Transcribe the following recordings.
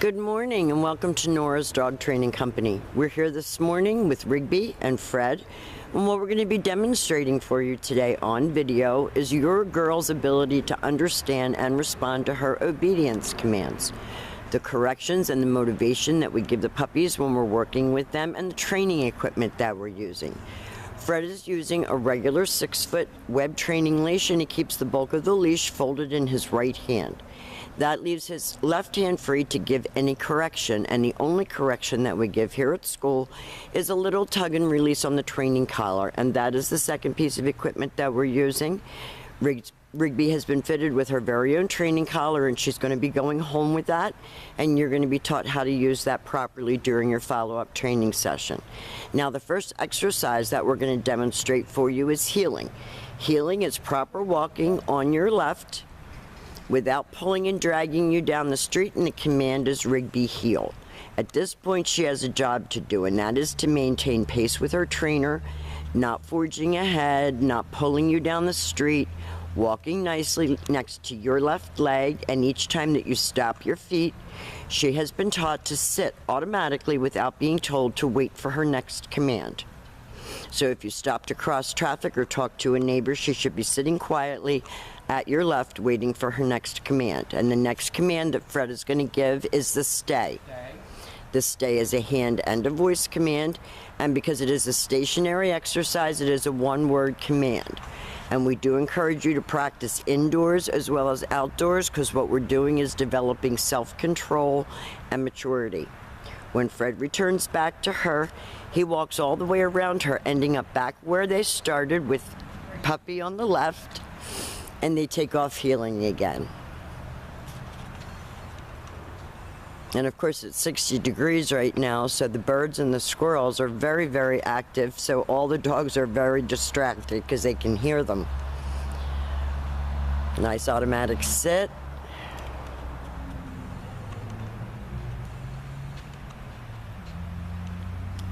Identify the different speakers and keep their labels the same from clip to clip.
Speaker 1: Good morning and welcome to Nora's Dog Training Company. We're here this morning with Rigby and Fred, and what we're going to be demonstrating for you today on video is your girl's ability to understand and respond to her obedience commands, the corrections and the motivation that we give the puppies when we're working with them, and the training equipment that we're using. Fred is using a regular 6-foot web training leash, and he keeps the bulk of the leash folded in his right hand. That leaves his left hand free to give any correction, and the only correction that we give here at school is a little tug and release on the training collar, and that is the second piece of equipment that we're using. Rigby has been fitted with her very own training collar, and she's going to be going home with that, and you're going to be taught how to use that properly during your follow-up training session. Now, the first exercise that we're going to demonstrate for you is heeling. Heeling is proper walking on your left without pulling and dragging you down the street, and the command is Rigby heel. At this point, she has a job to do, and that is to maintain pace with her trainer, not forging ahead, not pulling you down the street, walking nicely next to your left leg, and each time that you stop your feet, she has been taught to sit automatically without being told to wait for her next command. So if you stop to cross traffic or talk to a neighbor, she should be sitting quietly at your left waiting for her next command. And the next command that Fred is going to give is the stay. The stay is a hand and a voice command, and because it is a stationary exercise, it is a one-word command. And we do encourage you to practice indoors as well as outdoors, because what we're doing is developing self-control and maturity. When Fred returns back to her, he walks all the way around her, ending up back where they started with puppy on the left, and they take off heeling again. And of course it's 60 degrees right now, so the birds and the squirrels are very, very active, so all the dogs are very distracted because they can hear them. Nice automatic sit.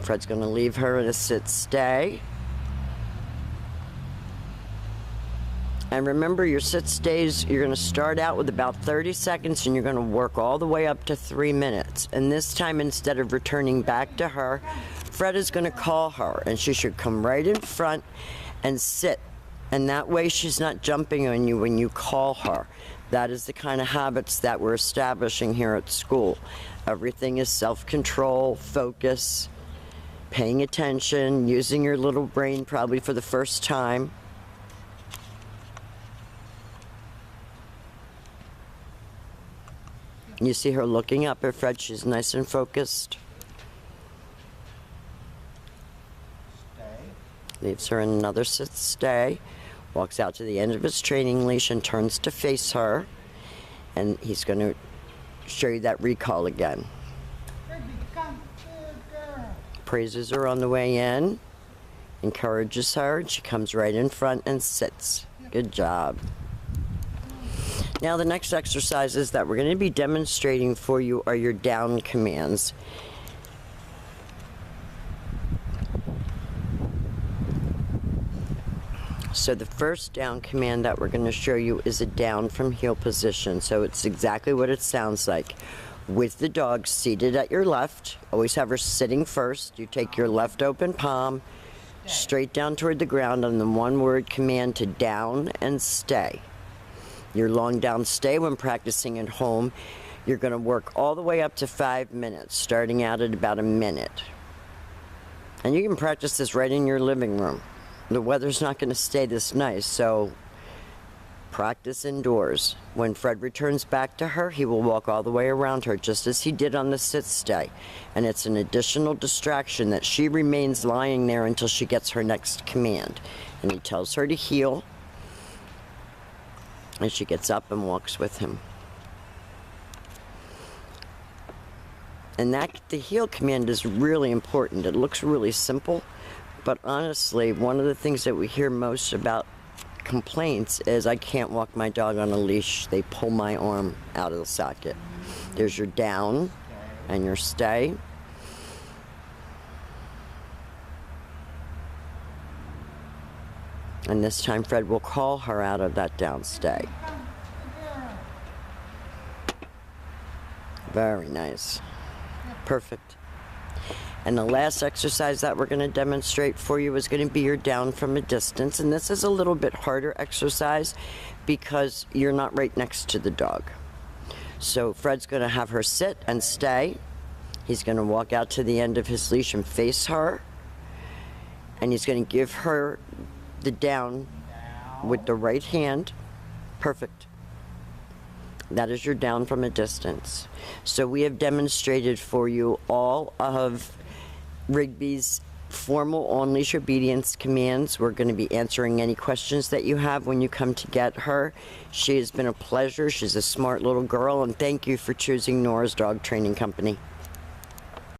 Speaker 1: Fred's going to leave her in a sit-stay. And remember, your sit-stays, you're going to start out with about 30 seconds, and you're going to work all the way up to 3 minutes. And this time, instead of returning back to her, Fred is going to call her, and she should come right in front and sit. And that way, she's not jumping on you when you call her. That is the kind of habits that we're establishing here at school. Everything is self-control, focus, paying attention, using your little brain probably for the first time. You see her looking up at Fred. She's nice and focused. Stay. Leaves her in another sit stay. Walks out to the end of his training leash and turns to face her. And he's going to show you that recall again. Praises her on the way in, encourages her, and she comes right in front and sits. Good job. Now the next exercises that we're going to be demonstrating for you are your down commands. So the first down command that we're going to show you is a down from heel position. So it's exactly what it sounds like. With the dog seated at your left, always have her sitting first. You take your left open palm straight down toward the ground on the one-word command to down and stay. Your long down stay when practicing at home, you're going to work all the way up to 5 minutes, starting out at about a minute. And you can practice this right in your living room. The weather's not going to stay this nice, so practice indoors. When Fred returns back to her, he will walk all the way around her, just as he did on the sit-stay. And it's an additional distraction that she remains lying there until she gets her next command. And he tells her to heel, and she gets up and walks with him. And the heel command is really important. It looks really simple, but honestly, one of the things that we hear most about complaints is, I can't walk my dog on a leash. They pull my arm out of the socket. There's your down and your stay. And this time Fred will call her out of that down stay. Very nice. Perfect. And the last exercise that we're going to demonstrate for you is going to be your down from a distance. And this is a little bit harder exercise because you're not right next to the dog. So Fred's going to have her sit and stay. He's going to walk out to the end of his leash and face her. And he's going to give her the down with the right hand. Perfect. That is your down from a distance. So we have demonstrated for you all of Rigby's formal on-leash obedience commands. We're going to be answering any questions that you have when you come to get her. She has been a pleasure. She's a smart little girl, and thank you for choosing Nora's Dog Training Company.